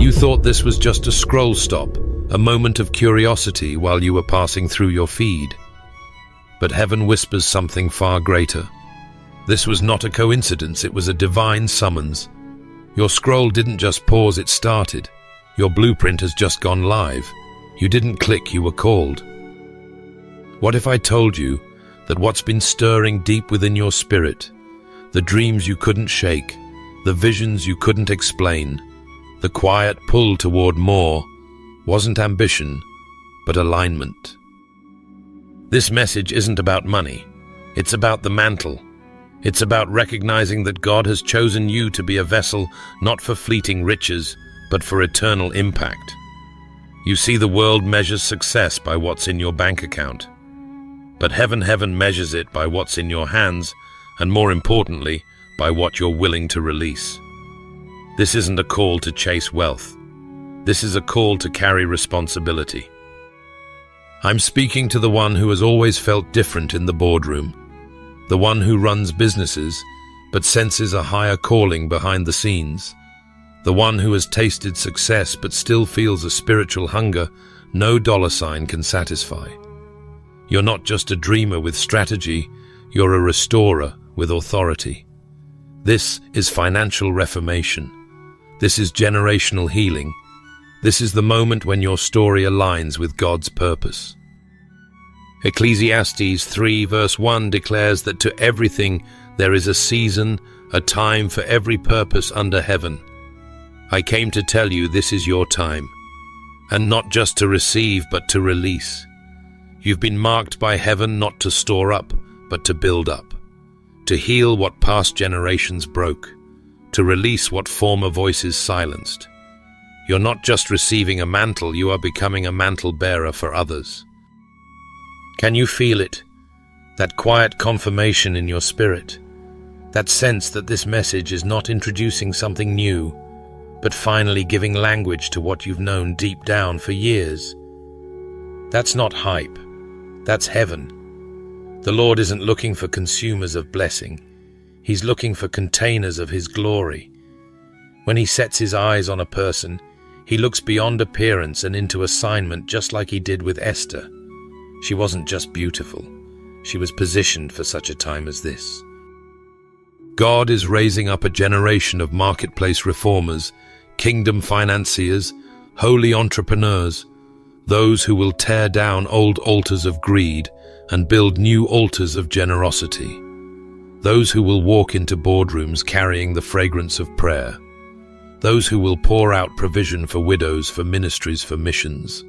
You thought this was just a scroll stop, a moment of curiosity while you were passing through your feed. But heaven whispers something far greater. This was not a coincidence, it was a divine summons. Your scroll didn't just pause, it started. Your blueprint has just gone live. You didn't click, you were called. What if I told you that what's been stirring deep within your spirit, the dreams you couldn't shake, the visions you couldn't explain, the quiet pull toward more, wasn't ambition, but alignment? This message isn't about money. It's about the mantle. It's about recognizing that God has chosen you to be a vessel not for fleeting riches, but for eternal impact. You see, the world measures success by what's in your bank account. But heaven measures it by what's in your hands, and more importantly, by what you're willing to release. This isn't a call to chase wealth. This is a call to carry responsibility. I'm speaking to the one who has always felt different in the boardroom, the one who runs businesses but senses a higher calling behind the scenes, the one who has tasted success but still feels a spiritual hunger no dollar sign can satisfy. You're not just a dreamer with strategy, you're a restorer with authority. This is financial reformation. This is generational healing. This is the moment when your story aligns with God's purpose. Ecclesiastes 3 verse 1 declares that to everything there is a season, a time for every purpose under heaven. I came to tell you this is your time, and not just to receive but to release. You've been marked by heaven not to store up, but to build up, to heal what past generations broke, to release what former voices silenced. You're not just receiving a mantle, you are becoming a mantle bearer for others. Can you feel it? That quiet confirmation in your spirit? That sense that this message is not introducing something new, but finally giving language to what you've known deep down for years? That's not hype. That's heaven. The Lord isn't looking for consumers of blessing. He's looking for containers of His glory. When He sets His eyes on a person, He looks beyond appearance and into assignment, just like He did with Esther. She wasn't just beautiful. She was positioned for such a time as this. God is raising up a generation of marketplace reformers, kingdom financiers, holy entrepreneurs, those who will tear down old altars of greed and build new altars of generosity, those who will walk into boardrooms carrying the fragrance of prayer, those who will pour out provision for widows, for ministries, for missions.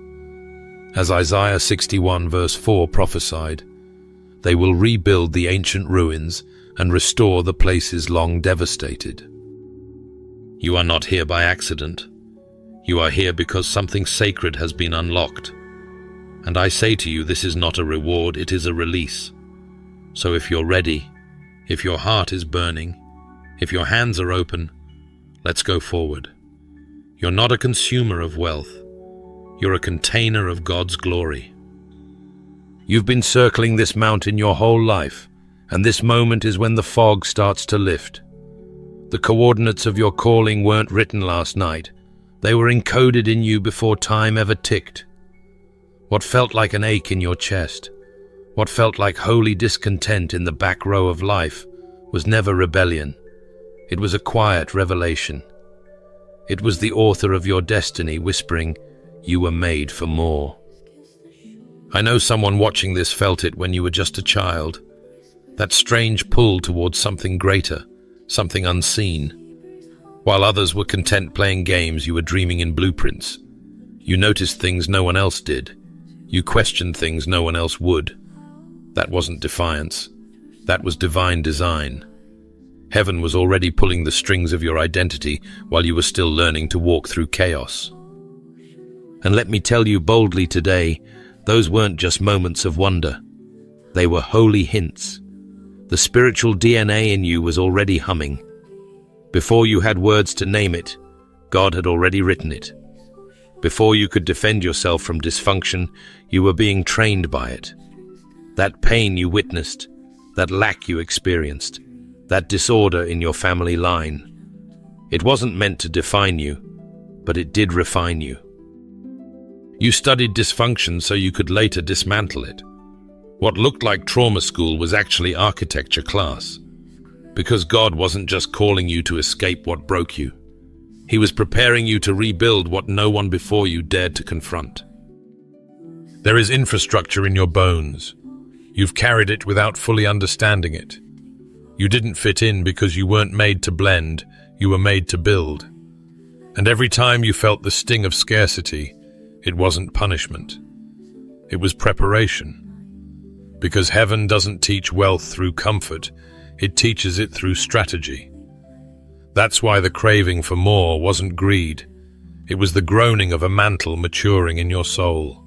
As Isaiah 61 verse 4 prophesied, they will rebuild the ancient ruins and restore the places long devastated. You are not here by accident. You are here because something sacred has been unlocked. And I say to you, this is not a reward, it is a release. So if you're ready, if your heart is burning, if your hands are open, let's go forward. You're not a consumer of wealth. You're a container of God's glory. You've been circling this mountain your whole life, and this moment is when the fog starts to lift. The coordinates of your calling weren't written last night. They were encoded in you before time ever ticked. What felt like an ache in your chest, what felt like holy discontent in the back row of life, was never rebellion. It was a quiet revelation. It was the author of your destiny whispering, "You were made for more." I know someone watching this felt it when you were just a child. That strange pull towards something greater, something unseen. While others were content playing games, you were dreaming in blueprints. You noticed things no one else did. You questioned things no one else would. That wasn't defiance. That was divine design. Heaven was already pulling the strings of your identity while you were still learning to walk through chaos. And let me tell you boldly today, those weren't just moments of wonder. They were holy hints. The spiritual DNA in you was already humming. Before you had words to name it, God had already written it. Before you could defend yourself from dysfunction, you were being trained by it. That pain you witnessed, that lack you experienced, that disorder in your family line, it wasn't meant to define you, but it did refine you. You studied dysfunction so you could later dismantle it. What looked like trauma school was actually architecture class, because God wasn't just calling you to escape what broke you. He was preparing you to rebuild what no one before you dared to confront. There is infrastructure in your bones. You've carried it without fully understanding it. You didn't fit in because you weren't made to blend, you were made to build. And every time you felt the sting of scarcity, it wasn't punishment. It was preparation. Because heaven doesn't teach wealth through comfort, it teaches it through strategy. That's why the craving for more wasn't greed. It was the groaning of a mantle maturing in your soul.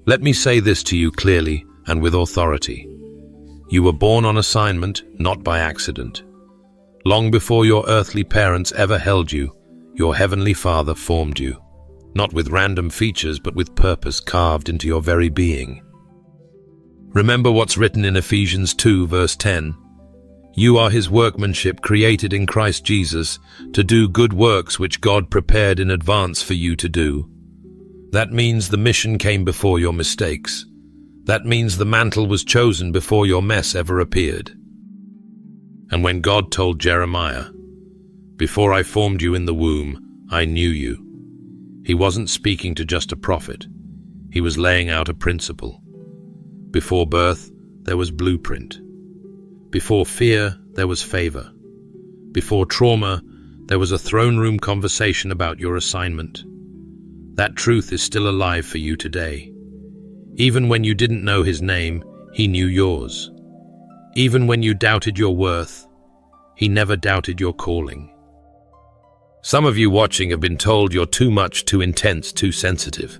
Let me say this to you clearly and with authority. You were born on assignment, not by accident. Long before your earthly parents ever held you, your heavenly Father formed you, not with random features but with purpose carved into your very being. Remember what's written in Ephesians 2 verse 10. You are his workmanship created in Christ Jesus to do good works which God prepared in advance for you to do. That means the mission came before your mistakes. That means the mantle was chosen before your mess ever appeared. And when God told Jeremiah, "Before I formed you in the womb, I knew you," he wasn't speaking to just a prophet. He was laying out a principle. Before birth, there was blueprint. Before fear, there was favor. Before trauma, there was a throne room conversation about your assignment. That truth is still alive for you today. Even when you didn't know his name, he knew yours. Even when you doubted your worth, he never doubted your calling. Some of you watching have been told you're too much, too intense, too sensitive.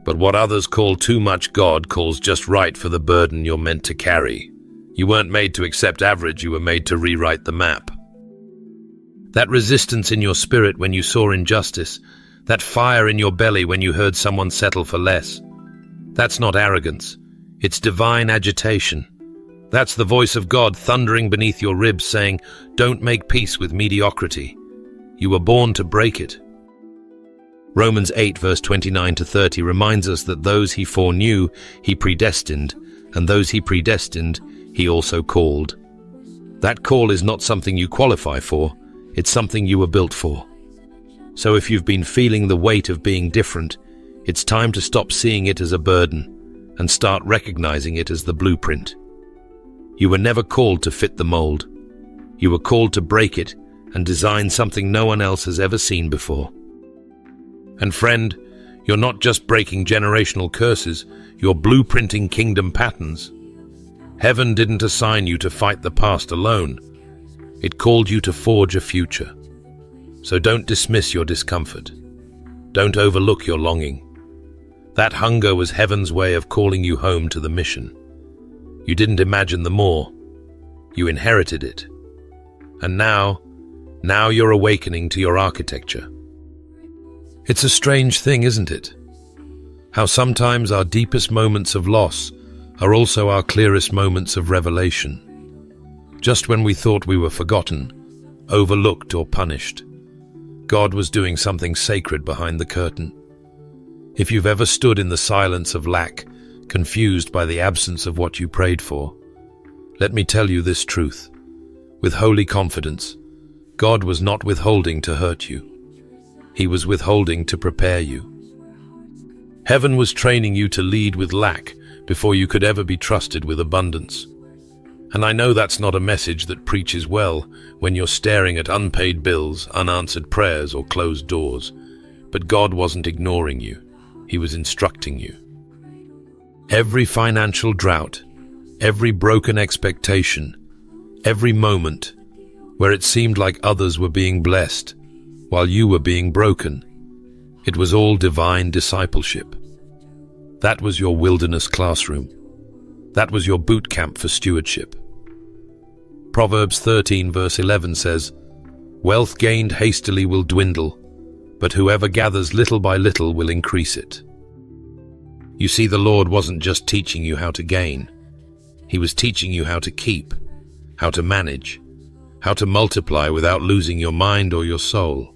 But what others call too much, God calls just right for the burden you're meant to carry. You weren't made to accept average, you were made to rewrite the map. That resistance in your spirit when you saw injustice, that fire in your belly when you heard someone settle for less, that's not arrogance, it's divine agitation. That's the voice of God thundering beneath your ribs saying, don't make peace with mediocrity. You were born to break it. Romans 8 verse 29 to 30 reminds us that those he foreknew, he predestined, and those he predestined, he also called. That call is not something you qualify for, it's something you were built for. So if you've been feeling the weight of being different, it's time to stop seeing it as a burden and start recognizing it as the blueprint. You were never called to fit the mold. You were called to break it and design something no one else has ever seen before. And friend, you're not just breaking generational curses, you're blueprinting kingdom patterns. Heaven didn't assign you to fight the past alone. It called you to forge a future. So don't dismiss your discomfort. Don't overlook your longing. That hunger was heaven's way of calling you home to the mission. You didn't imagine the more. You inherited it. And now you're awakening to your architecture. It's a strange thing, isn't it? How sometimes our deepest moments of loss are also our clearest moments of revelation. Just when we thought we were forgotten, overlooked or punished, God was doing something sacred behind the curtain. If you've ever stood in the silence of lack, confused by the absence of what you prayed for, let me tell you this truth. With holy confidence, God was not withholding to hurt you. He was withholding to prepare you. Heaven was training you to lead with lack before you could ever be trusted with abundance. And I know that's not a message that preaches well when you're staring at unpaid bills, unanswered prayers, or closed doors. But God wasn't ignoring you. He was instructing you. Every financial drought, every broken expectation, every moment where it seemed like others were being blessed while you were being broken, it was all divine discipleship. That was your wilderness classroom. That was your boot camp for stewardship. Proverbs 13 verse 11 says, "Wealth gained hastily will dwindle, but whoever gathers little by little will increase it." You see, the Lord wasn't just teaching you how to gain. He was teaching you how to keep, how to manage, how to multiply without losing your mind or your soul.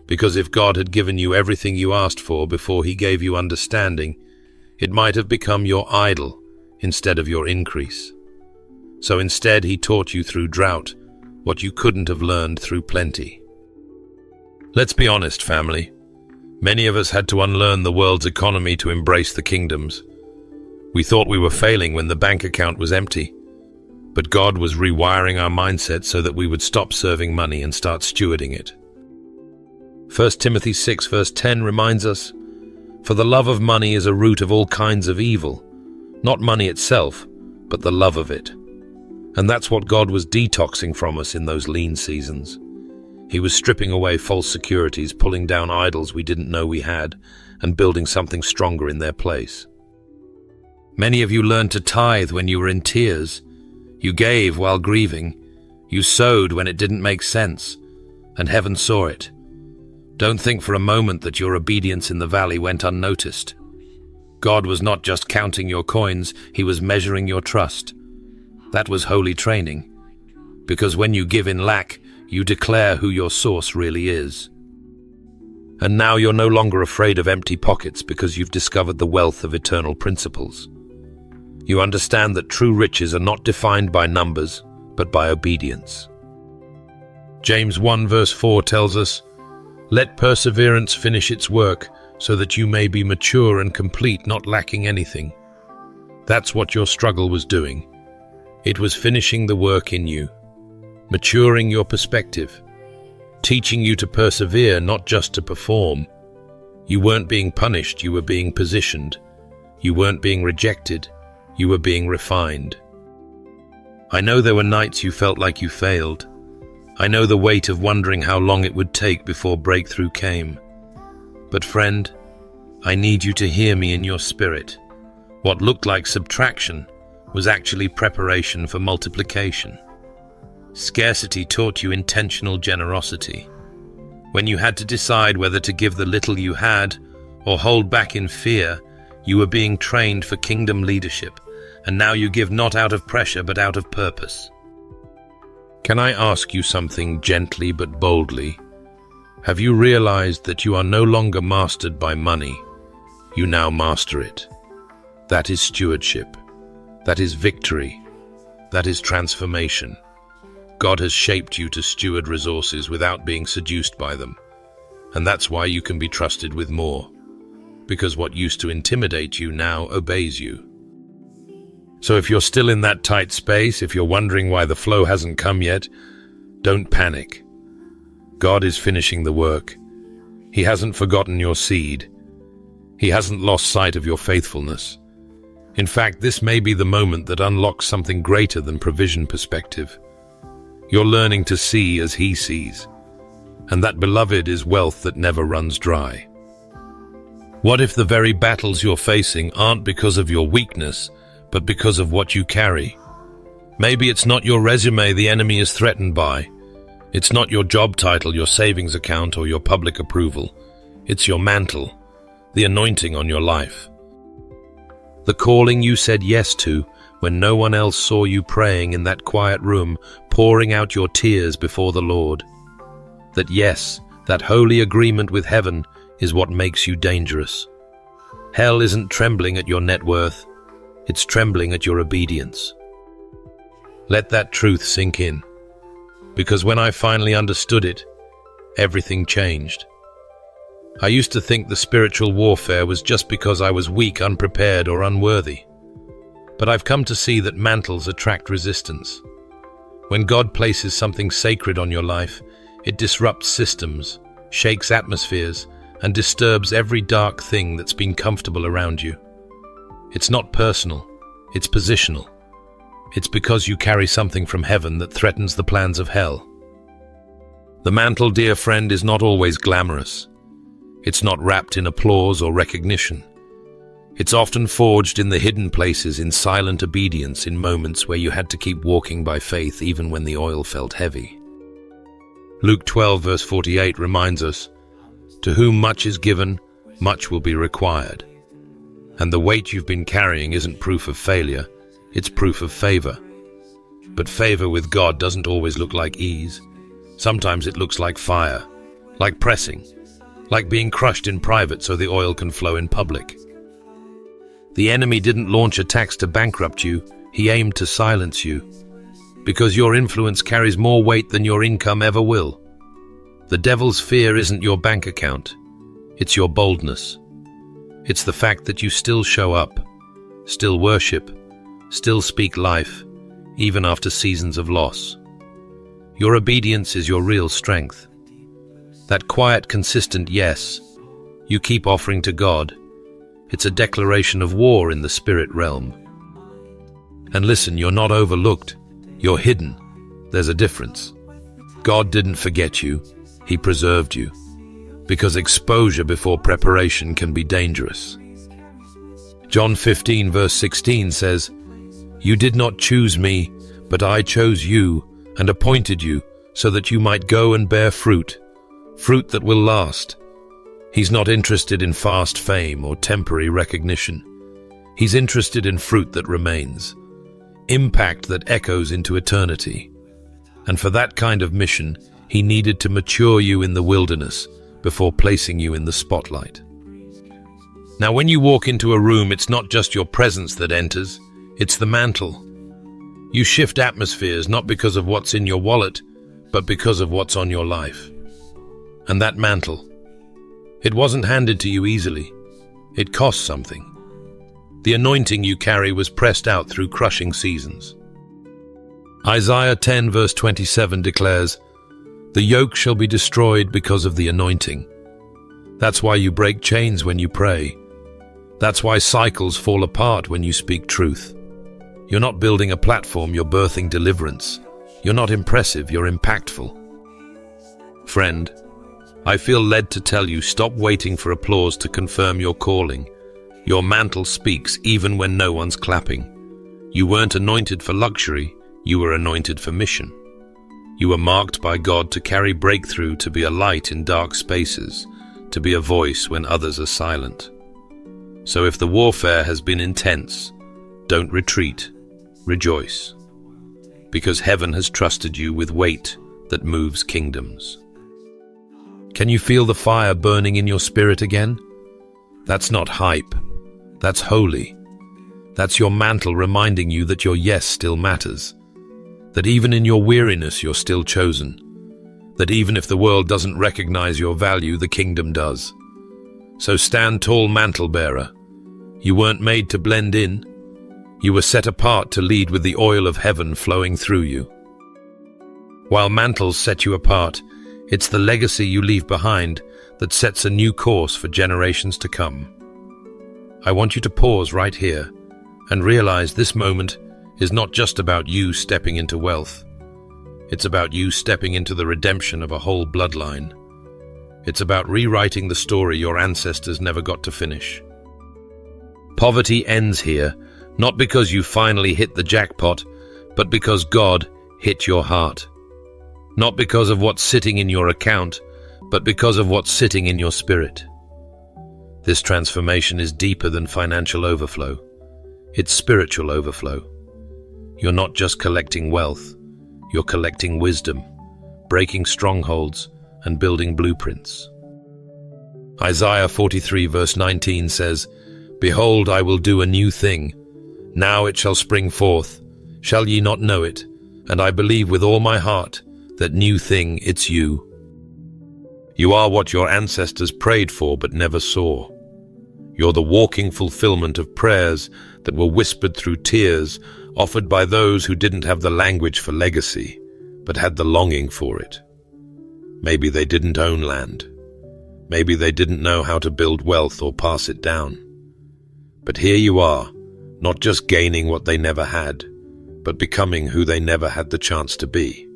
Because if God had given you everything you asked for before he gave you understanding, it might have become your idol instead of your increase. So instead he taught you through drought what you couldn't have learned through plenty. Let's be honest, family. Many of us had to unlearn the world's economy to embrace the kingdom's. We thought we were failing when the bank account was empty, but God was rewiring our mindset so that we would stop serving money and start stewarding it. 1 Timothy 6 verse 10 reminds us, "For the love of money is a root of all kinds of evil, not money itself, but the love of it." And that's what God was detoxing from us in those lean seasons. He was stripping away false securities, pulling down idols we didn't know we had, and building something stronger in their place. Many of you learned to tithe when you were in tears. You gave while grieving. You sowed when it didn't make sense, and heaven saw it. Don't think for a moment that your obedience in the valley went unnoticed. God was not just counting your coins, he was measuring your trust. That was holy training, because when you give in lack, you declare who your source really is. And now you're no longer afraid of empty pockets because you've discovered the wealth of eternal principles. You understand that true riches are not defined by numbers, but by obedience. James 1 verse 4 tells us, "Let perseverance finish its work, so that you may be mature and complete, not lacking anything." That's what your struggle was doing. It was finishing the work in you, maturing your perspective, teaching you to persevere, not just to perform. You weren't being punished, you were being positioned. You weren't being rejected, you were being refined. I know there were nights you felt like you failed. I know the weight of wondering how long it would take before breakthrough came. But friend, I need you to hear me in your spirit. What looked like subtraction was actually preparation for multiplication. Scarcity taught you intentional generosity. When you had to decide whether to give the little you had or hold back in fear, you were being trained for kingdom leadership, and now you give not out of pressure but out of purpose. Can I ask you something gently but boldly? Have you realized that you are no longer mastered by money? You now master it. That is stewardship. That is victory. That is transformation. God has shaped you to steward resources without being seduced by them. And that's why you can be trusted with more. Because what used to intimidate you now obeys you. So if you're still in that tight space, if you're wondering why the flow hasn't come yet, don't panic. God is finishing the work. He hasn't forgotten your seed. He hasn't lost sight of your faithfulness. In fact, this may be the moment that unlocks something greater than provision perspective. You're learning to see as he sees. And that, beloved, is wealth that never runs dry. What if the very battles you're facing aren't because of your weakness, but because of what you carry? Maybe it's not your resume the enemy is threatened by. It's not your job title, your savings account, or your public approval. It's your mantle, the anointing on your life. The calling you said yes to when no one else saw you praying in that quiet room, pouring out your tears before the Lord. That yes, that holy agreement with heaven is what makes you dangerous. Hell isn't trembling at your net worth, it's trembling at your obedience. Let that truth sink in, because when I finally understood it, everything changed. I used to think the spiritual warfare was just because I was weak, unprepared, or unworthy. But I've come to see that mantles attract resistance. When God places something sacred on your life, it disrupts systems, shakes atmospheres, and disturbs every dark thing that's been comfortable around you. It's not personal, it's positional. It's because you carry something from heaven that threatens the plans of hell. The mantle, dear friend, is not always glamorous. It's not wrapped in applause or recognition. It's often forged in the hidden places, in silent obedience, in moments where you had to keep walking by faith even when the oil felt heavy. Luke 12 verse 48 reminds us, "To whom much is given, much will be required." And the weight you've been carrying isn't proof of failure, it's proof of favor. But favor with God doesn't always look like ease. Sometimes it looks like fire, like pressing, like being crushed in private so the oil can flow in public. The enemy didn't launch attacks to bankrupt you, he aimed to silence you, because your influence carries more weight than your income ever will. The devil's fear isn't your bank account, it's your boldness. It's the fact that you still show up, still worship, still speak life, even after seasons of loss. Your obedience is your real strength. That quiet, consistent yes you keep offering to God, it's a declaration of war in the spirit realm. And listen, you're not overlooked, you're hidden. There's a difference. God didn't forget you, He preserved you. Because exposure before preparation can be dangerous. John 15 verse 16 says, "You did not choose me, but I chose you and appointed you so that you might go and bear fruit, fruit that will last." He's not interested in fast fame or temporary recognition. He's interested in fruit that remains, impact that echoes into eternity. And for that kind of mission, He needed to mature you in the wilderness before placing you in the spotlight. Now, when you walk into a room, it's not just your presence that enters, it's the mantle. You shift atmospheres not because of what's in your wallet, but because of what's on your life. And that mantle, it wasn't handed to you easily. It cost something. The anointing you carry was pressed out through crushing seasons. Isaiah 10 verse 27 declares, "The yoke shall be destroyed because of the anointing." That's why you break chains when you pray. That's why cycles fall apart when you speak truth. You're not building a platform, you're birthing deliverance. You're not impressive, you're impactful. Friend, I feel led to tell you, stop waiting for applause to confirm your calling. Your mantle speaks even when no one's clapping. You weren't anointed for luxury, you were anointed for mission. You were marked by God to carry breakthrough, to be a light in dark spaces, to be a voice when others are silent. So if the warfare has been intense, don't retreat, rejoice. Because heaven has trusted you with weight that moves kingdoms. Can you feel the fire burning in your spirit again? That's not hype, that's holy. That's your mantle reminding you that your yes still matters. That even in your weariness, you're still chosen. That even if the world doesn't recognize your value, the kingdom does. So stand tall, mantle bearer. You weren't made to blend in. You were set apart to lead with the oil of heaven flowing through you. While mantles set you apart, it's the legacy you leave behind that sets a new course for generations to come. I want you to pause right here and realize this moment is not just about you stepping into wealth. It's about you stepping into the redemption of a whole bloodline. It's about rewriting the story your ancestors never got to finish. Poverty ends here, not because you finally hit the jackpot, but because God hit your heart. Not because of what's sitting in your account, but because of what's sitting in your spirit. This transformation is deeper than financial overflow. It's spiritual overflow. You're not just collecting wealth, you're collecting wisdom, breaking strongholds, and building blueprints. Isaiah 43 verse 19 says, "Behold, I will do a new thing. Now it shall spring forth. Shall ye not know it? And I believe with all my heart that new thing, it's you." You are what your ancestors prayed for but never saw. You're the walking fulfillment of prayers that were whispered through tears, offered by those who didn't have the language for legacy, but had the longing for it. Maybe they didn't own land. Maybe they didn't know how to build wealth or pass it down. But here you are, not just gaining what they never had, but becoming who they never had the chance to be.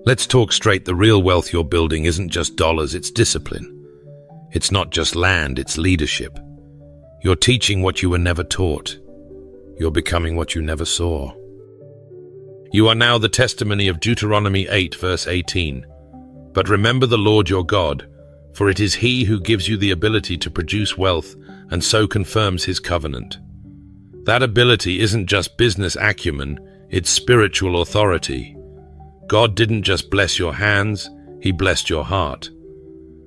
Let's talk straight. The real wealth you're building isn't just dollars, it's discipline. It's not just land, it's leadership. You're teaching what you were never taught. You're becoming what you never saw. You are now the testimony of Deuteronomy 8 verse 18. But remember the Lord your God, for it is He who gives you the ability to produce wealth and so confirms His covenant. That ability isn't just business acumen, it's spiritual authority. God didn't just bless your hands, He blessed your heart.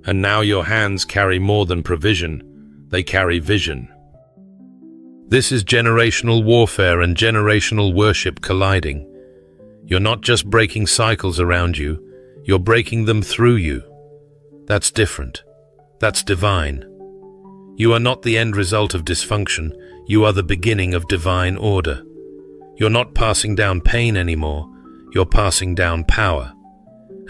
And now your hands carry more than provision, they carry vision. This is generational warfare and generational worship colliding. You're not just breaking cycles around you, you're breaking them through you. That's different. That's divine. You are not the end result of dysfunction, you are the beginning of divine order. You're not passing down pain anymore, you're passing down power.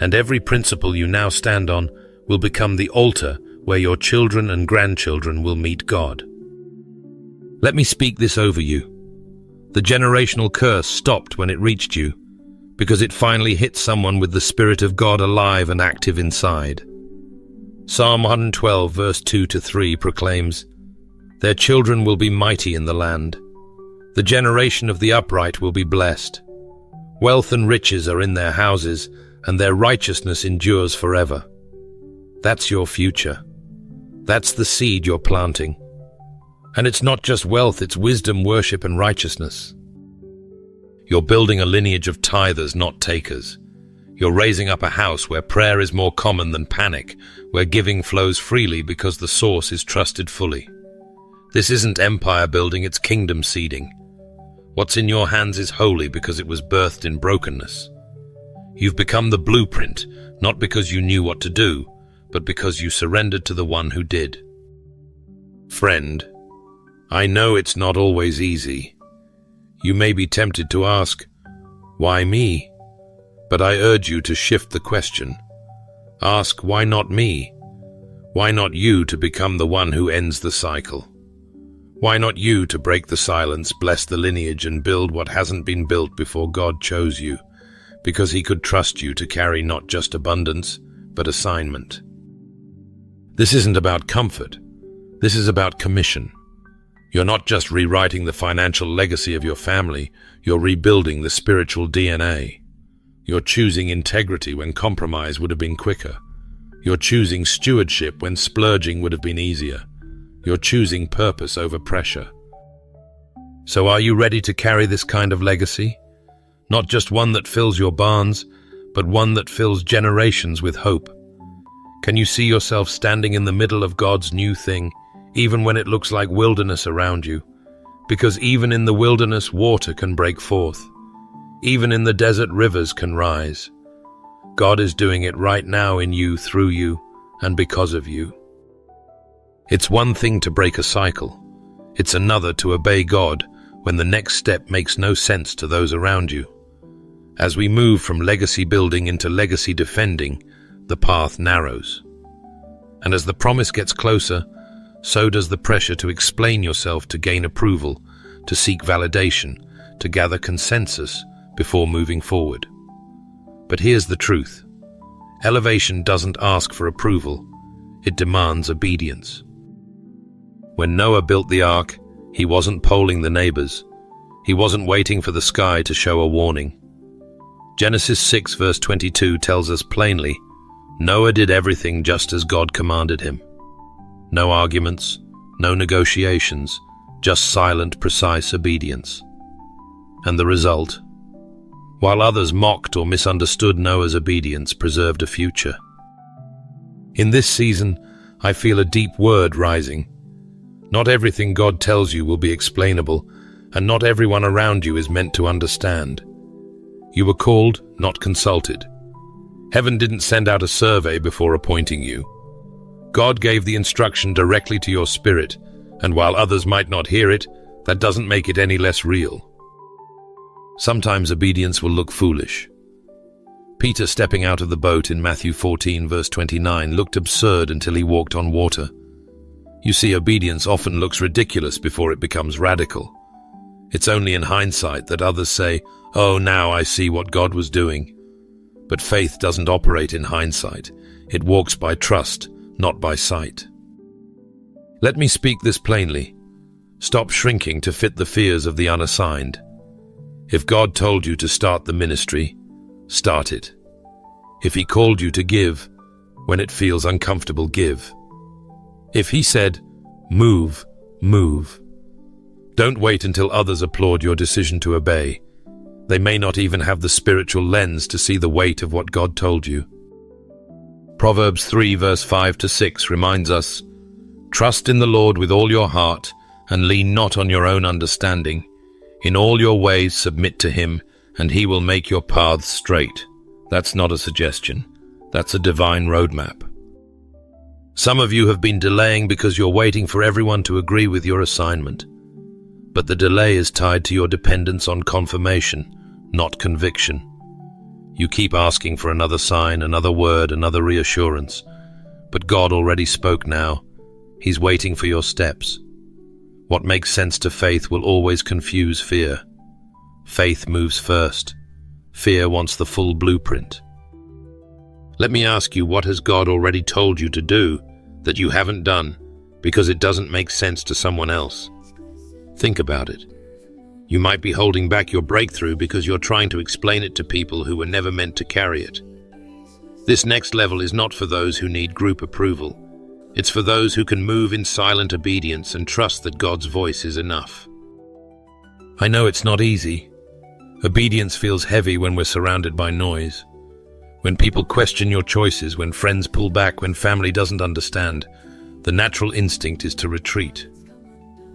And every principle you now stand on will become the altar where your children and grandchildren will meet God. Let me speak this over you. The generational curse stopped when it reached you, because it finally hit someone with the Spirit of God alive and active inside. Psalm 112 verse 2-3 proclaims, "Their children will be mighty in the land. The generation of the upright will be blessed. Wealth and riches are in their houses, and their righteousness endures forever." That's your future. That's the seed you're planting. And it's not just wealth, it's wisdom, worship, and righteousness. You're building a lineage of tithers, not takers. You're raising up a house where prayer is more common than panic, where giving flows freely because the source is trusted fully. This isn't empire building, it's kingdom seeding. What's in your hands is holy because it was birthed in brokenness. You've become the blueprint, not because you knew what to do, but because you surrendered to the one who did. Friend, I know it's not always easy. You may be tempted to ask, why me? But I urge you to shift the question. Ask, why not me? Why not you to become the one who ends the cycle? Why not you to break the silence, bless the lineage, and build what hasn't been built before God chose you, because he could trust you to carry not just abundance, but assignment. This isn't about comfort. This is about commission. You're not just rewriting the financial legacy of your family, you're rebuilding the spiritual DNA. You're choosing integrity when compromise would have been quicker. You're choosing stewardship when splurging would have been easier. You're choosing purpose over pressure. So are you ready to carry this kind of legacy? Not just one that fills your barns, but one that fills generations with hope. Can you see yourself standing in the middle of God's new thing, even when it looks like wilderness around you? Because even in the wilderness, water can break forth. Even in the desert, rivers can rise. God is doing it right now in you, through you, and because of you. It's one thing to break a cycle. It's another to obey God when the next step makes no sense to those around you. As we move from legacy building into legacy defending, the path narrows. And as the promise gets closer, so does the pressure to explain yourself, to gain approval, to seek validation, to gather consensus before moving forward. But here's the truth. Elevation doesn't ask for approval, it demands obedience. When Noah built the ark, he wasn't polling the neighbors. He wasn't waiting for the sky to show a warning. Genesis 6 verse 22 tells us plainly, Noah did everything just as God commanded him. No arguments, no negotiations, just silent, precise obedience. And the result? While others mocked or misunderstood, Noah's obedience preserved a future. In this season, I feel a deep word rising. Not everything God tells you will be explainable, and not everyone around you is meant to understand. You were called, not consulted. Heaven didn't send out a survey before appointing you. God gave the instruction directly to your spirit, and while others might not hear it, that doesn't make it any less real. Sometimes obedience will look foolish. Peter stepping out of the boat in Matthew 14 verse 29 looked absurd until he walked on water. You see, obedience often looks ridiculous before it becomes radical. It's only in hindsight that others say, "Oh, now I see what God was doing." But faith doesn't operate in hindsight. It walks by trust, not by sight. Let me speak this plainly. Stop shrinking to fit the fears of the unassigned. If God told you to start the ministry, start it. If he called you to give, when it feels uncomfortable, give. If he said, move, move. Don't wait until others applaud your decision to obey. They may not even have the spiritual lens to see the weight of what God told you. Proverbs 3 verse 5 to 6 reminds us, "Trust in the Lord with all your heart, and lean not on your own understanding. In all your ways submit to him, and he will make your paths straight." That's not a suggestion. That's a divine roadmap. Some of you have been delaying because you're waiting for everyone to agree with your assignment. But the delay is tied to your dependence on confirmation, not conviction. You keep asking for another sign, another word, another reassurance. But God already spoke now. He's waiting for your steps. What makes sense to faith will always confuse fear. Faith moves first. Fear wants the full blueprint. Let me ask you, what has God already told you to do that you haven't done because it doesn't make sense to someone else? Think about it. You might be holding back your breakthrough because you're trying to explain it to people who were never meant to carry it. This next level is not for those who need group approval. It's for those who can move in silent obedience and trust that God's voice is enough. I know it's not easy. Obedience feels heavy when we're surrounded by noise. When people question your choices, when friends pull back, when family doesn't understand, the natural instinct is to retreat.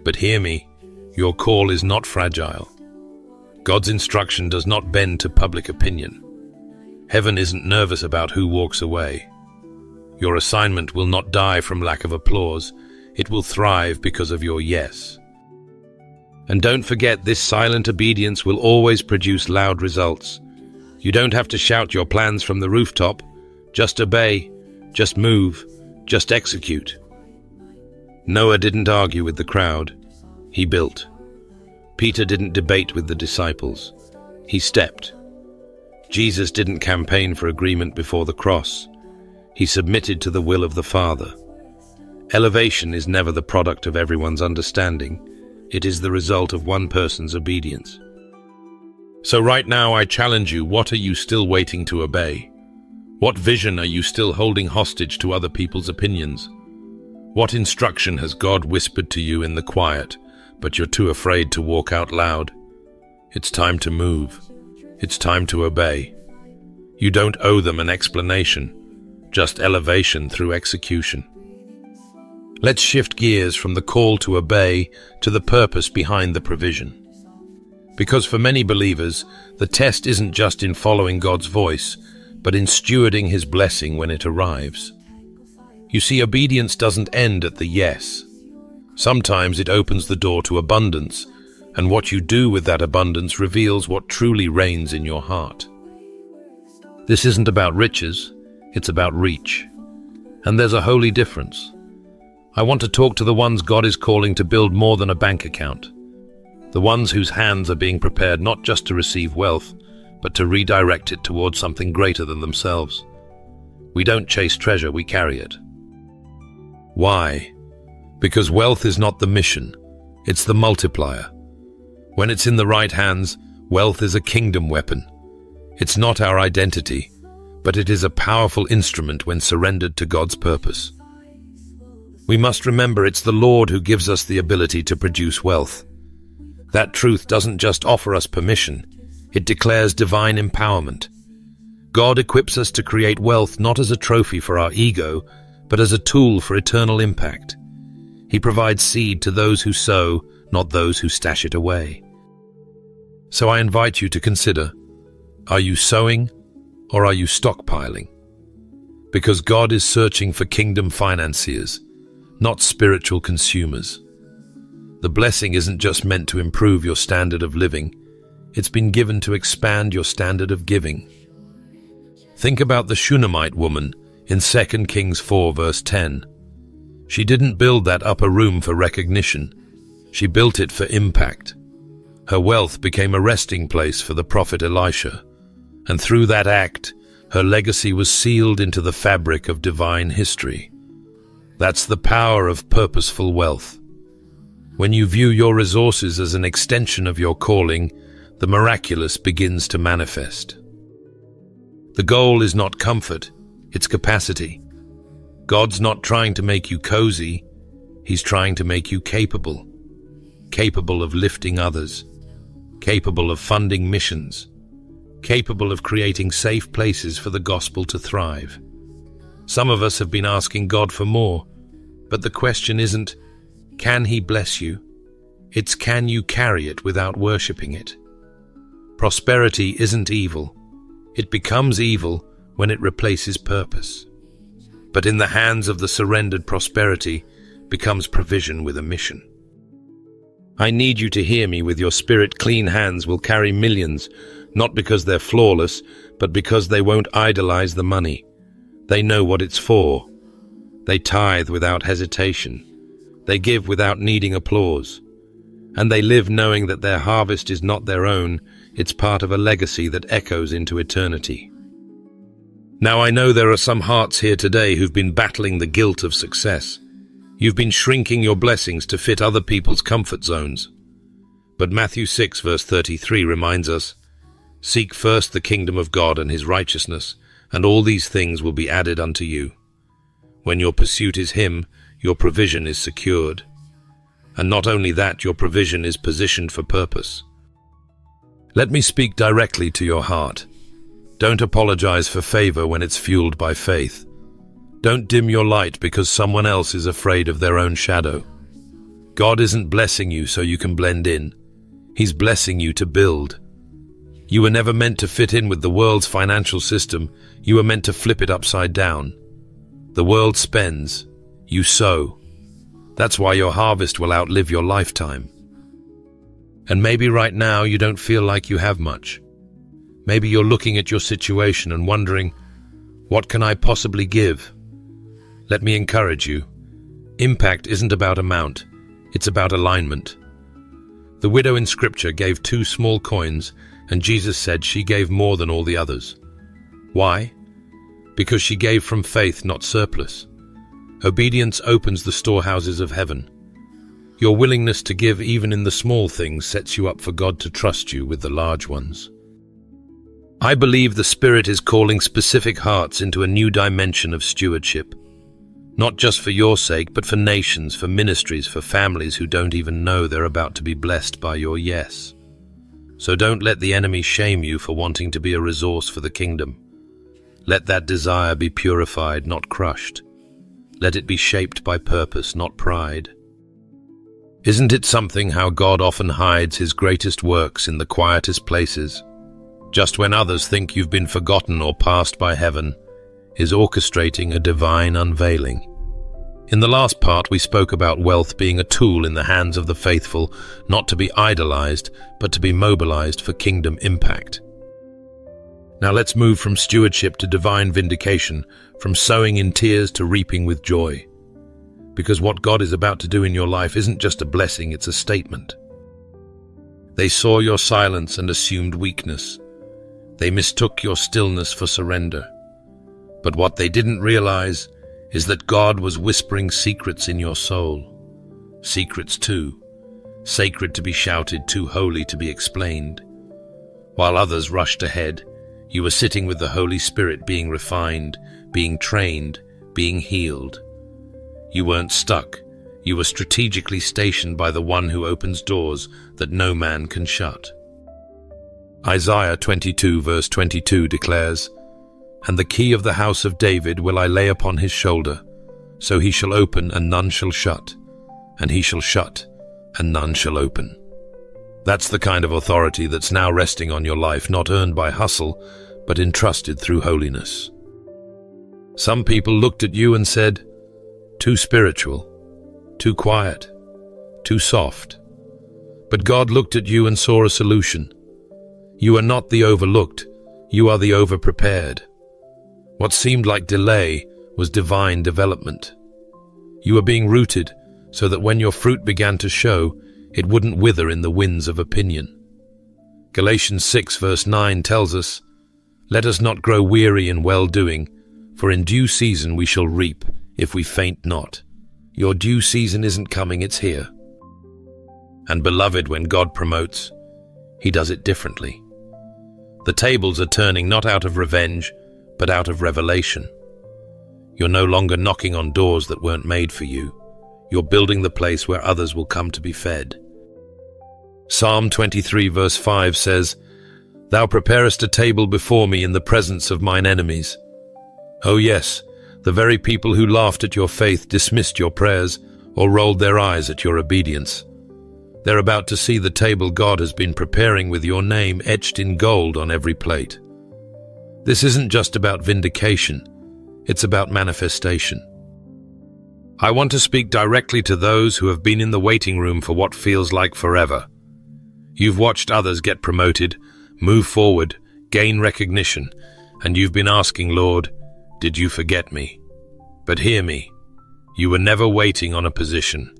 But hear me, your call is not fragile. God's instruction does not bend to public opinion. Heaven isn't nervous about who walks away. Your assignment will not die from lack of applause. It will thrive because of your yes. And don't forget, this silent obedience will always produce loud results. You don't have to shout your plans from the rooftop. Just obey, just move, just execute. Noah didn't argue with the crowd. He built. Peter didn't debate with the disciples. He stepped. Jesus didn't campaign for agreement before the cross. He submitted to the will of the Father. Elevation is never the product of everyone's understanding. It is the result of one person's obedience. So right now I challenge you, what are you still waiting to obey? What vision are you still holding hostage to other people's opinions? What instruction has God whispered to you in the quiet, but you're too afraid to walk out loud? It's time to move. It's time to obey. You don't owe them an explanation, just elevation through execution. Let's shift gears from the call to obey to the purpose behind the provision. Because for many believers, the test isn't just in following God's voice, but in stewarding his blessing when it arrives. You see, obedience doesn't end at the yes. Sometimes it opens the door to abundance, and what you do with that abundance reveals what truly reigns in your heart. This isn't about riches, it's about reach. And there's a holy difference. I want to talk to the ones God is calling to build more than a bank account. The ones whose hands are being prepared not just to receive wealth, but to redirect it towards something greater than themselves. We don't chase treasure, we carry it. Why? Because wealth is not the mission, it's the multiplier. When it's in the right hands, wealth is a kingdom weapon. It's not our identity, but it is a powerful instrument when surrendered to God's purpose. We must remember it's the Lord who gives us the ability to produce wealth. That truth doesn't just offer us permission, it declares divine empowerment. God equips us to create wealth not as a trophy for our ego, but as a tool for eternal impact. He provides seed to those who sow, not those who stash it away. So I invite you to consider, are you sowing or are you stockpiling? Because God is searching for kingdom financiers, not spiritual consumers. The blessing isn't just meant to improve your standard of living, it's been given to expand your standard of giving. Think about the Shunammite woman in 2 Kings 4 verse 10. She didn't build that upper room for recognition, she built it for impact. Her wealth became a resting place for the prophet Elisha, and through that act, her legacy was sealed into the fabric of divine history. That's the power of purposeful wealth. When you view your resources as an extension of your calling, the miraculous begins to manifest. The goal is not comfort, it's capacity. God's not trying to make you cozy, He's trying to make you capable. Capable of lifting others, capable of funding missions, capable of creating safe places for the gospel to thrive. Some of us have been asking God for more, but the question isn't, can He bless you? It's, can you carry it without worshipping it? Prosperity isn't evil. It becomes evil when it replaces purpose. But in the hands of the surrendered, prosperity becomes provision with a mission. I need you to hear me with your spirit. Clean hands will carry millions, not because they're flawless, but because they won't idolize the money. They know what it's for. They tithe without hesitation. They give without needing applause. And they live knowing that their harvest is not their own, it's part of a legacy that echoes into eternity. Now, I know there are some hearts here today who've been battling the guilt of success. You've been shrinking your blessings to fit other people's comfort zones. But Matthew 6 verse 33 reminds us, "Seek first the kingdom of God and His righteousness, and all these things will be added unto you." When your pursuit is Him, your provision is secured. And not only that, your provision is positioned for purpose. Let me speak directly to your heart. Don't apologize for favor when it's fueled by faith. Don't dim your light because someone else is afraid of their own shadow. God isn't blessing you so you can blend in. He's blessing you to build. You were never meant to fit in with the world's financial system. You were meant to flip it upside down. The world spends. You sow. That's why your harvest will outlive your lifetime. And maybe right now you don't feel like you have much. Maybe you're looking at your situation and wondering, what can I possibly give? Let me encourage you. Impact isn't about amount, it's about alignment. The widow in Scripture gave 2 small coins, and Jesus said she gave more than all the others. Why? Because she gave from faith, not surplus. Obedience opens the storehouses of heaven. Your willingness to give even in the small things sets you up for God to trust you with the large ones. I believe the Spirit is calling specific hearts into a new dimension of stewardship. Not just for your sake, but for nations, for ministries, for families who don't even know they're about to be blessed by your yes. So don't let the enemy shame you for wanting to be a resource for the kingdom. Let that desire be purified, not crushed. Let it be shaped by purpose, not pride. Isn't it something how God often hides His greatest works in the quietest places? Just when others think you've been forgotten or passed by heaven, is orchestrating a divine unveiling. In the last part, we spoke about wealth being a tool in the hands of the faithful, not to be idolized, but to be mobilized for kingdom impact. Now let's move from stewardship to divine vindication, from sowing in tears to reaping with joy. Because what God is about to do in your life isn't just a blessing, it's a statement. They saw your silence and assumed weakness. They mistook your stillness for surrender. But what they didn't realize is that God was whispering secrets in your soul. Secrets too, sacred to be shouted, too holy to be explained. While others rushed ahead, you were sitting with the Holy Spirit being refined, being trained, being healed. You weren't stuck. You were strategically stationed by the one who opens doors that no man can shut. Isaiah 22 verse 22 declares, "And the key of the house of David will I lay upon his shoulder, so he shall open and none shall shut, and he shall shut and none shall open." That's the kind of authority that's now resting on your life, not earned by hustle, but entrusted through holiness. Some people looked at you and said, "Too spiritual, too quiet, too soft." But God looked at you and saw a solution. You are not the overlooked, you are the overprepared. What seemed like delay was divine development. You were being rooted so that when your fruit began to show, it wouldn't wither in the winds of opinion. Galatians 6 verse 9 tells us, "Let us not grow weary in well-doing, for in due season we shall reap, if we faint not." Your due season isn't coming, it's here. And beloved, when God promotes, He does it differently. The tables are turning not out of revenge, but out of revelation. You're no longer knocking on doors that weren't made for you. You're building the place where others will come to be fed. Psalm 23 verse 5 says, "Thou preparest a table before me in the presence of mine enemies." Oh yes, The very people who laughed at your faith, dismissed your prayers, or rolled their eyes at your obedience. They're about to see the table God has been preparing with your name etched in gold on every plate. This isn't just about vindication, it's about manifestation. I want to speak directly to those who have been in the waiting room for what feels like forever. You've watched others get promoted, move forward, gain recognition, and you've been asking, Lord, did you forget me? But hear me, you were never waiting on a position,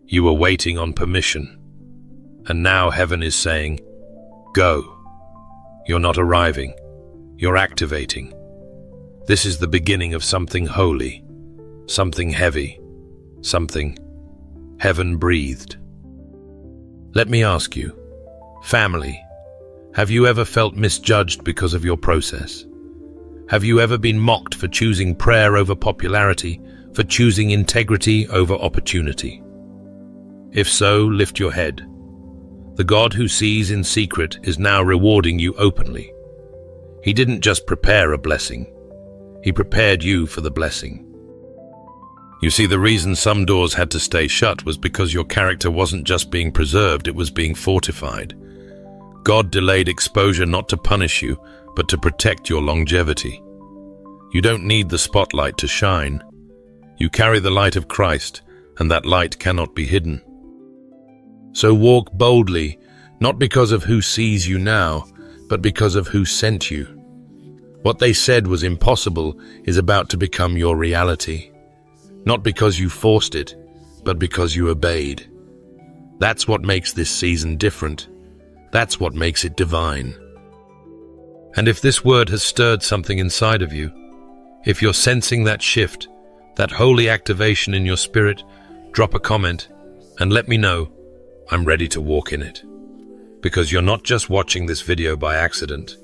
you were waiting on permission. And now heaven is saying, go. You're not arriving, you're activating. This is the beginning of something holy, something heavy, something heaven-breathed. Let me ask you, family, have you ever felt misjudged because of your process? Have you ever been mocked for choosing prayer over popularity, for choosing integrity over opportunity? If so, lift your head. The God who sees in secret is now rewarding you openly. He didn't just prepare a blessing, He prepared you for the blessing. You see, the reason some doors had to stay shut was because your character wasn't just being preserved, it was being fortified. God delayed exposure not to punish you, but to protect your longevity. You don't need the spotlight to shine. You carry the light of Christ, and that light cannot be hidden. So walk boldly, not because of who sees you now, but because of who sent you. What they said was impossible is about to become your reality. Not because you forced it, but because you obeyed. That's what makes this season different. That's what makes it divine. And if this word has stirred something inside of you, if you're sensing that shift, that holy activation in your spirit, drop a comment and let me know. I'm ready to walk in it. Because you're not just watching this video by accident.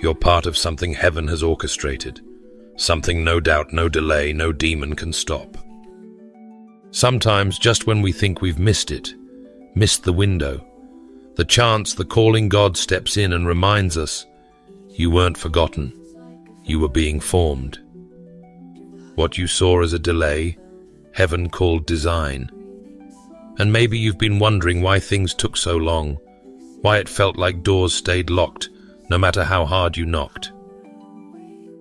You're part of something heaven has orchestrated. Something no doubt, no delay, no demon can stop. Sometimes, just when we think we've missed it, missed the window, the chance, the calling, God steps in and reminds us, you weren't forgotten. You were being formed. What you saw as a delay, heaven called design. And maybe you've been wondering why things took so long, why it felt like doors stayed locked, no matter how hard you knocked.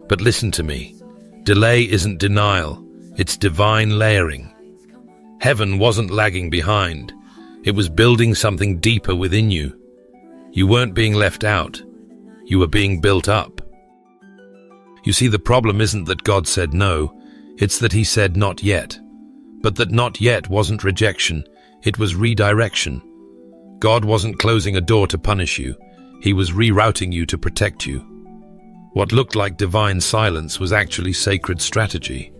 But listen to me. Delay isn't denial, it's divine layering. Heaven wasn't lagging behind. It was building something deeper within you. You weren't being left out. You were being built up. You see, the problem isn't that God said no, it's that He said not yet. But that not yet wasn't rejection, it was redirection. God wasn't closing a door to punish you, He was rerouting you to protect you. What looked like divine silence was actually sacred strategy.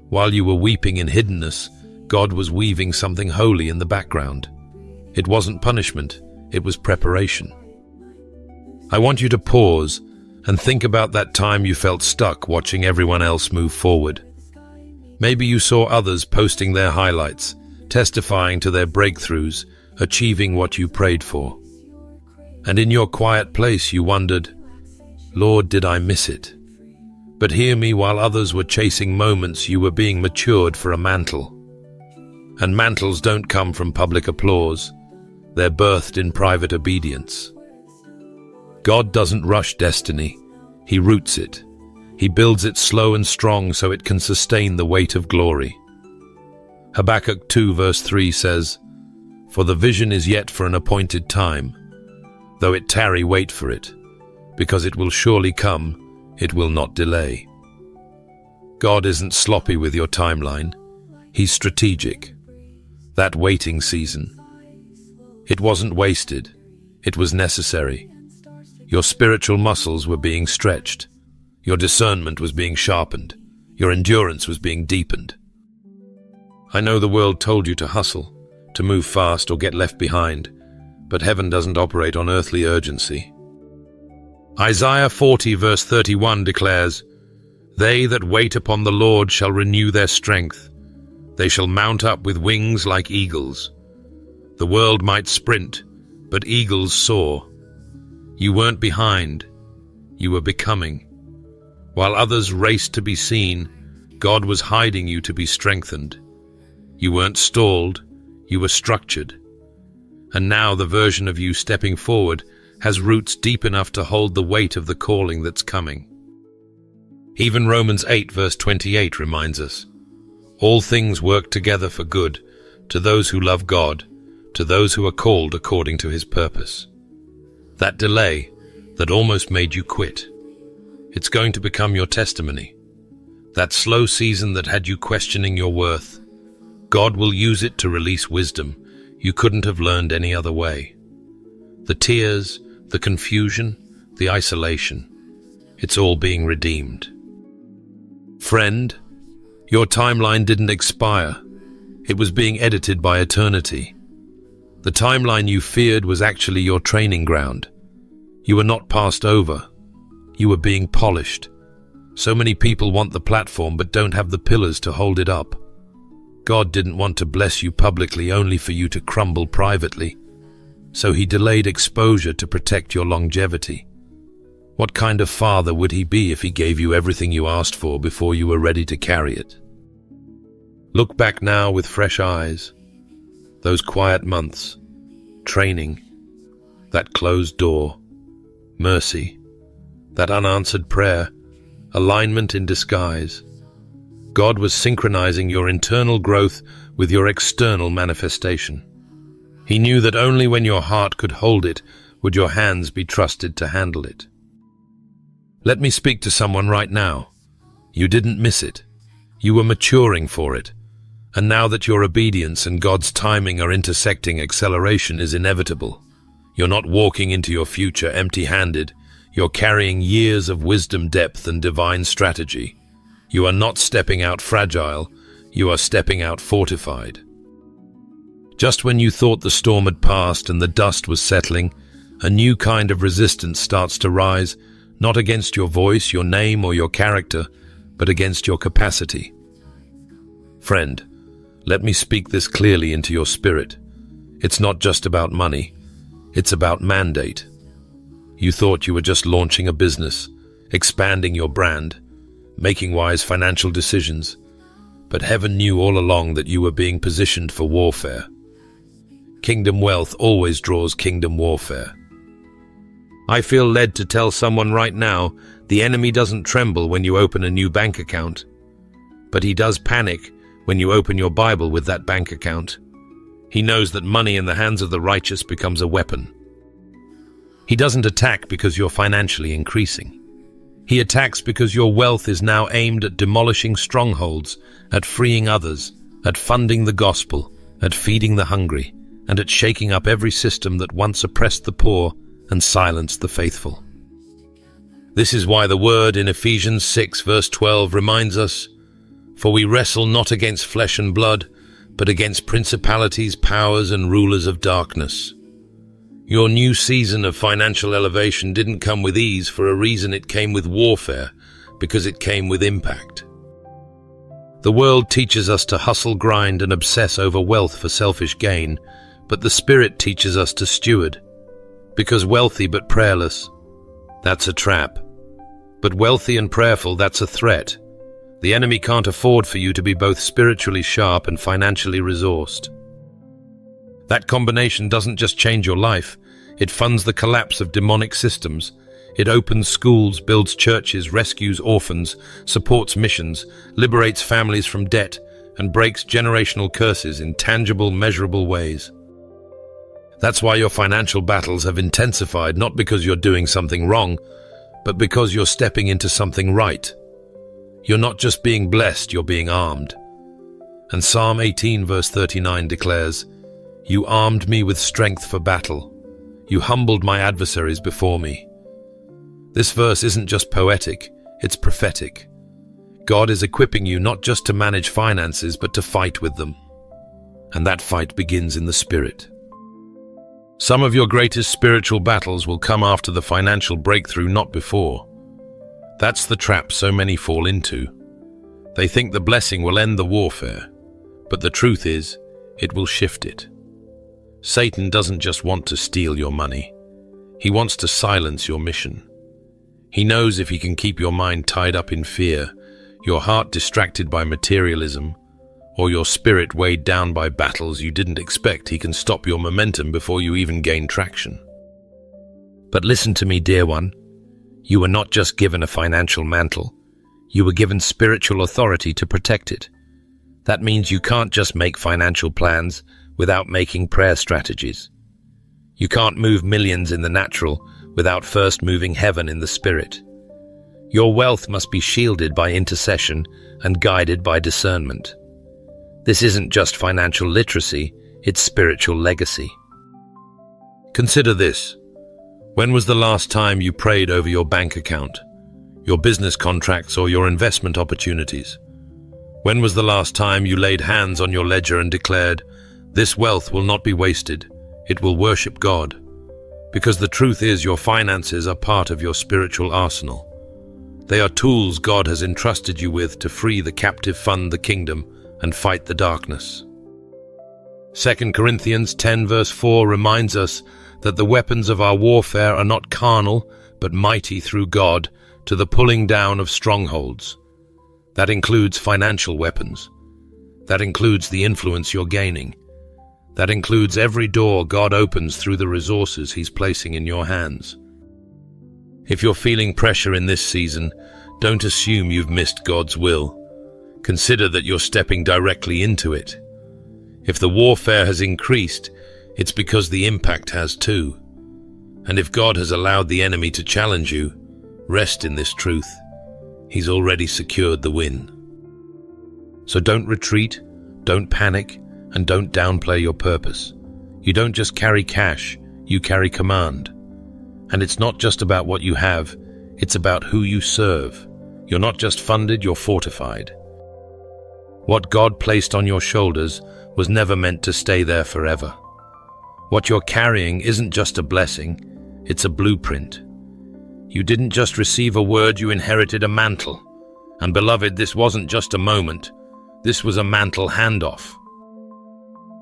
While you were weeping in hiddenness, God was weaving something holy in the background. It wasn't punishment, it was preparation. I want you to pause and think about that time you felt stuck watching everyone else move forward. Maybe you saw others posting their highlights, testifying to their breakthroughs, achieving what you prayed for. And in your quiet place you wondered, Lord, did I miss it? But hear me, while others were chasing moments, you were being matured for a mantle. And mantles don't come from public applause. They're birthed in private obedience. God doesn't rush destiny. He roots it. He builds it slow and strong so it can sustain the weight of glory. Habakkuk 2 verse 3 says, For the vision is yet for an appointed time. Though it tarry, wait for it, because it will surely come, it will not delay. God isn't sloppy with your timeline. He's strategic. That waiting season, it wasn't wasted. It was necessary. Your spiritual muscles were being stretched. Your discernment was being sharpened. Your endurance was being deepened. I know the world told you to hustle, to move fast or get left behind, but heaven doesn't operate on earthly urgency. Isaiah 40 verse 31 declares, They that wait upon the Lord shall renew their strength. They shall mount up with wings like eagles. The world might sprint, but eagles soar. You weren't behind, you were becoming. While others raced to be seen, God was hiding you to be strengthened. You weren't stalled, you were structured. And now the version of you stepping forward has roots deep enough to hold the weight of the calling that's coming. Even Romans 8 verse 28 reminds us, all things work together for good to those who love God, to those who are called according to his purpose. That delay that almost made you quit, it's going to become your testimony. That slow season that had you questioning your worth, God will use it to release wisdom you couldn't have learned any other way. The tears, the confusion, the isolation, it's all being redeemed. Friend, your timeline didn't expire. It was being edited by eternity. The timeline you feared was actually your training ground. You were not passed over. You were being polished. So many people want the platform but don't have the pillars to hold it up. God didn't want to bless you publicly only for you to crumble privately. So he delayed exposure to protect your longevity. What kind of father would he be if he gave you everything you asked for before you were ready to carry it? Look back now with fresh eyes. Those quiet months, training, that closed door, mercy, that unanswered prayer, alignment in disguise. God was synchronizing your internal growth with your external manifestation. He knew that only when your heart could hold it would your hands be trusted to handle it. Let me speak to someone right now. You didn't miss it. You were maturing for it. And now that your obedience and God's timing are intersecting, acceleration is inevitable. You're not walking into your future empty-handed. You're carrying years of wisdom, depth, and divine strategy. You are not stepping out fragile. You are stepping out fortified. Just when you thought the storm had passed and the dust was settling, a new kind of resistance starts to rise, not against your voice, your name, or your character, but against your capacity. Friend, let me speak this clearly into your spirit. It's not just about money. It's about mandate. You thought you were just launching a business, expanding your brand, making wise financial decisions, but heaven knew all along that you were being positioned for warfare. Kingdom wealth always draws kingdom warfare. I feel led to tell someone right now, the enemy doesn't tremble when you open a new bank account, but he does panic when you open your Bible with that bank account. He knows that money in the hands of the righteous becomes a weapon. He doesn't attack because you're financially increasing. He attacks because your wealth is now aimed at demolishing strongholds, at freeing others, at funding the gospel, at feeding the hungry, and at shaking up every system that once oppressed the poor and silenced the faithful. This is why the word in Ephesians 6 verse 12 reminds us, "For we wrestle not against flesh and blood, but against principalities, powers, and rulers of darkness." Your new season of financial elevation didn't come with ease. For a reason, it came with warfare, because it came with impact. The world teaches us to hustle, grind, and obsess over wealth for selfish gain, but the Spirit teaches us to steward. Because wealthy but prayerless, that's a trap. But wealthy and prayerful, that's a threat. The enemy can't afford for you to be both spiritually sharp and financially resourced. That combination doesn't just change your life, it funds the collapse of demonic systems. It opens schools, builds churches, rescues orphans, supports missions, liberates families from debt, and breaks generational curses in tangible, measurable ways. That's why your financial battles have intensified, not because you're doing something wrong, but because you're stepping into something right. You're not just being blessed, you're being armed. And Psalm 18 verse 39 declares, "You armed me with strength for battle. You humbled my adversaries before me." This verse isn't just poetic, it's prophetic. God is equipping you not just to manage finances, but to fight with them. And that fight begins in the Spirit. Some of your greatest spiritual battles will come after the financial breakthrough, not before. That's the trap so many fall into. They think the blessing will end the warfare, but the truth is, it will shift it. Satan doesn't just want to steal your money. He wants to silence your mission. He knows if he can keep your mind tied up in fear, your heart distracted by materialism, or your spirit weighed down by battles you didn't expect, he can stop your momentum before you even gain traction. But listen to me, dear one. You were not just given a financial mantle. You were given spiritual authority to protect it. That means you can't just make financial plans without making prayer strategies. You can't move millions in the natural without first moving heaven in the spirit. Your wealth must be shielded by intercession and guided by discernment. This isn't just financial literacy, it's spiritual legacy. Consider this. When was the last time you prayed over your bank account, your business contracts, or your investment opportunities? When was the last time you laid hands on your ledger and declared, "This wealth will not be wasted, it will worship God"? Because the truth is, your finances are part of your spiritual arsenal. They are tools God has entrusted you with to free the captive, fund the kingdom, and fight the darkness. 2 Corinthians 10 verse 4 reminds us that the weapons of our warfare are not carnal, but mighty through God to the pulling down of strongholds. That includes financial weapons. That includes the influence you're gaining. That includes every door God opens through the resources He's placing in your hands. If you're feeling pressure in this season, don't assume you've missed God's will. Consider that you're stepping directly into it. If the warfare has increased, it's because the impact has too. And if God has allowed the enemy to challenge you, rest in this truth. He's already secured the win. So don't retreat, don't panic, and don't downplay your purpose. You don't just carry cash, you carry command. And it's not just about what you have, it's about who you serve. You're not just funded, you're fortified. What God placed on your shoulders was never meant to stay there forever. What you're carrying isn't just a blessing, it's a blueprint. You didn't just receive a word, you inherited a mantle. And beloved, this wasn't just a moment, this was a mantle handoff.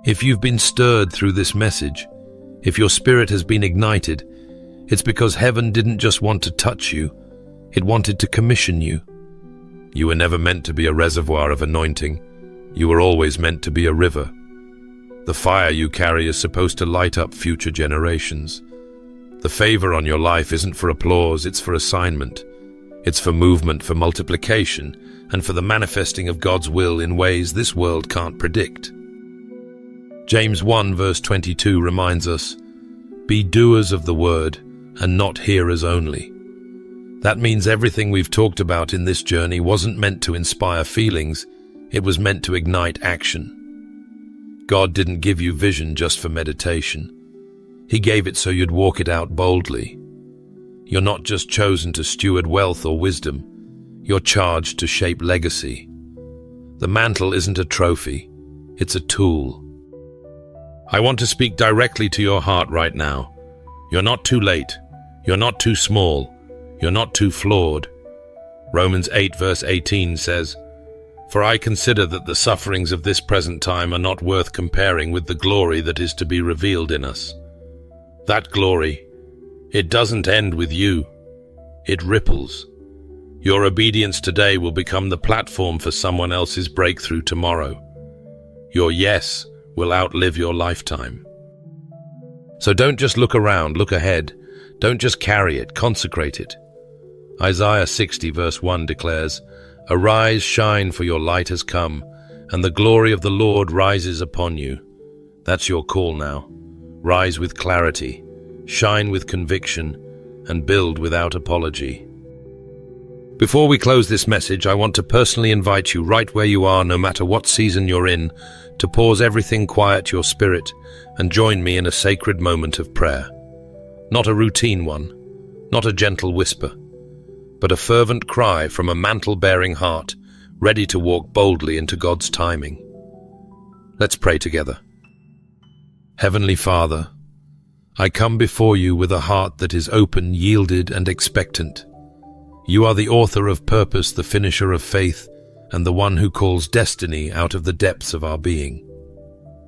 If you've been stirred through this message, if your spirit has been ignited, it's because heaven didn't just want to touch you, it wanted to commission you. You were never meant to be a reservoir of anointing, you were always meant to be a river. The fire you carry is supposed to light up future generations. The favor on your life isn't for applause, it's for assignment. It's for movement, for multiplication, and for the manifesting of God's will in ways this world can't predict. James 1 verse 22 reminds us, "Be doers of the word, and not hearers only." That means everything we've talked about in this journey wasn't meant to inspire feelings, it was meant to ignite action. God didn't give you vision just for meditation. He gave it so you'd walk it out boldly. You're not just chosen to steward wealth or wisdom, you're charged to shape legacy. The mantle isn't a trophy, it's a tool. I want to speak directly to your heart right now. You're not too late, you're not too small, you're not too flawed. Romans 8 verse 18 says, "For I consider that the sufferings of this present time are not worth comparing with the glory that is to be revealed in us." That glory, it doesn't end with you. It ripples. Your obedience today will become the platform for someone else's breakthrough tomorrow. Your yes will outlive your lifetime. So don't just look around, look ahead. Don't just carry it, consecrate it. Isaiah 60 verse 1 declares, "Arise, shine, for your light has come, and the glory of the Lord rises upon you." That's your call now. Rise with clarity, shine with conviction, and build without apology. Before we close this message, I want to personally invite you right where you are, no matter what season you're in, to pause everything, quiet your spirit, and join me in a sacred moment of prayer. Not a routine one, not a gentle whisper, but a fervent cry from a mantle-bearing heart, ready to walk boldly into God's timing. Let's pray together. Heavenly Father, I come before you with a heart that is open, yielded, and expectant. You are the author of purpose, the finisher of faith, and the one who calls destiny out of the depths of our being.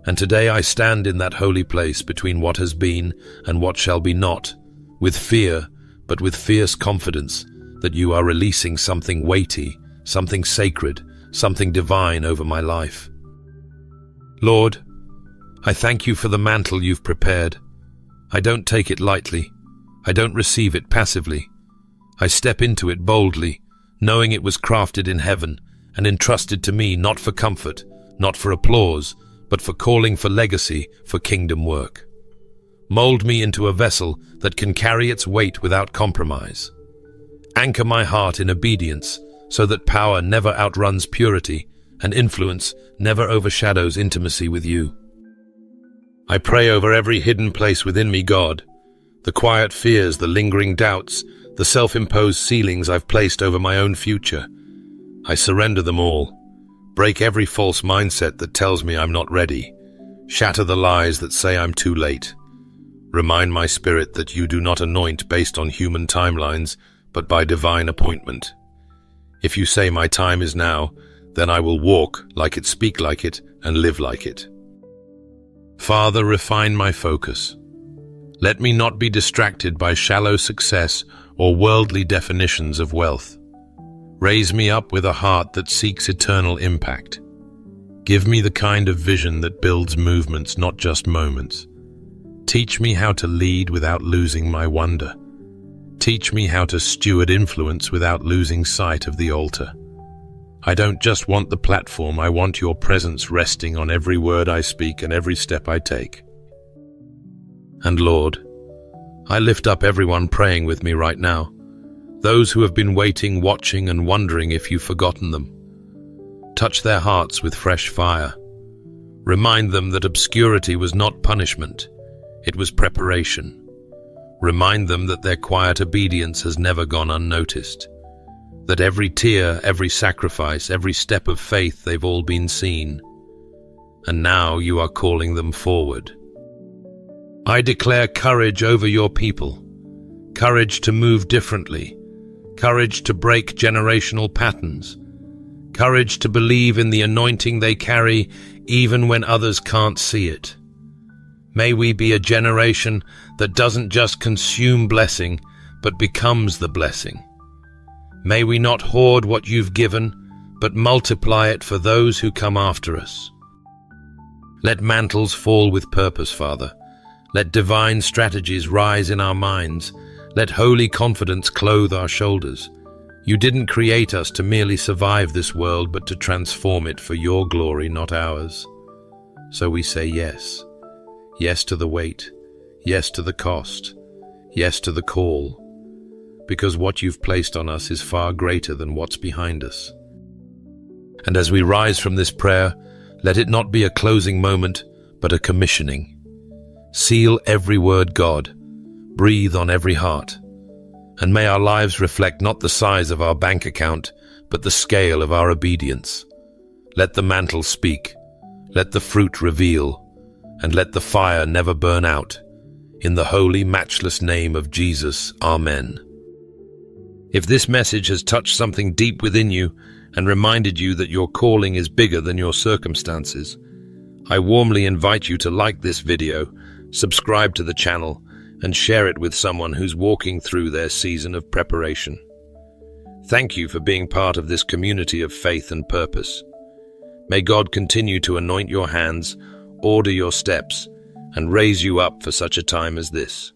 And today I stand in that holy place between what has been and what shall be not, with fear, but with fierce confidence that you are releasing something weighty, something sacred, something divine over my life. Lord, I thank you for the mantle you've prepared. I don't take it lightly. I don't receive it passively. I step into it boldly, knowing it was crafted in heaven and entrusted to me not for comfort, not for applause, but for calling for legacy, for kingdom work. Mold me into a vessel that can carry its weight without compromise. Anchor my heart in obedience so that power never outruns purity and influence never overshadows intimacy with you. I pray over every hidden place within me, God, the quiet fears, the lingering doubts, the self-imposed ceilings I've placed over my own future. I surrender them all. Break every false mindset that tells me I'm not ready. Shatter the lies that say I'm too late. Remind my spirit that you do not anoint based on human timelines, but by divine appointment. If you say my time is now, then I will walk like it, speak like it, and live like it. Father, refine my focus. Let me not be distracted by shallow success or worldly definitions of wealth. Raise me up with a heart that seeks eternal impact. Give me the kind of vision that builds movements, not just moments. Teach me how to lead without losing my wonder. Teach me how to steward influence without losing sight of the altar. I don't just want the platform, I want your presence resting on every word I speak and every step I take. And Lord, I lift up everyone praying with me right now, those who have been waiting, watching, and wondering if you've forgotten them. Touch their hearts with fresh fire. Remind them that obscurity was not punishment, it was preparation. Remind them that their quiet obedience has never gone unnoticed, that every tear, every sacrifice, every step of faith, they've all been seen. And now you are calling them forward. I declare courage over your people, courage to move differently, courage to break generational patterns, courage to believe in the anointing they carry even when others can't see it. May we be a generation that doesn't just consume blessing, but becomes the blessing. May we not hoard what you've given, but multiply it for those who come after us. Let mantles fall with purpose, Father. Let divine strategies rise in our minds. Let holy confidence clothe our shoulders. You didn't create us to merely survive this world, but to transform it for your glory, not ours. So we say yes. Yes to the wait. Yes to the cost. Yes to the call. Because what you've placed on us is far greater than what's behind us. And as we rise from this prayer, let it not be a closing moment, but a commissioning. Seal every word, God. Breathe on every heart. And may our lives reflect not the size of our bank account, but the scale of our obedience. Let the mantle speak. Let the fruit reveal. And let the fire never burn out. In the holy, matchless name of Jesus, Amen. If this message has touched something deep within you and reminded you that your calling is bigger than your circumstances, I warmly invite you to like this video, subscribe to the channel, and share it with someone who's walking through their season of preparation. Thank you for being part of this community of faith and purpose. May God continue to anoint your hands, order your steps, and raise you up for such a time as this.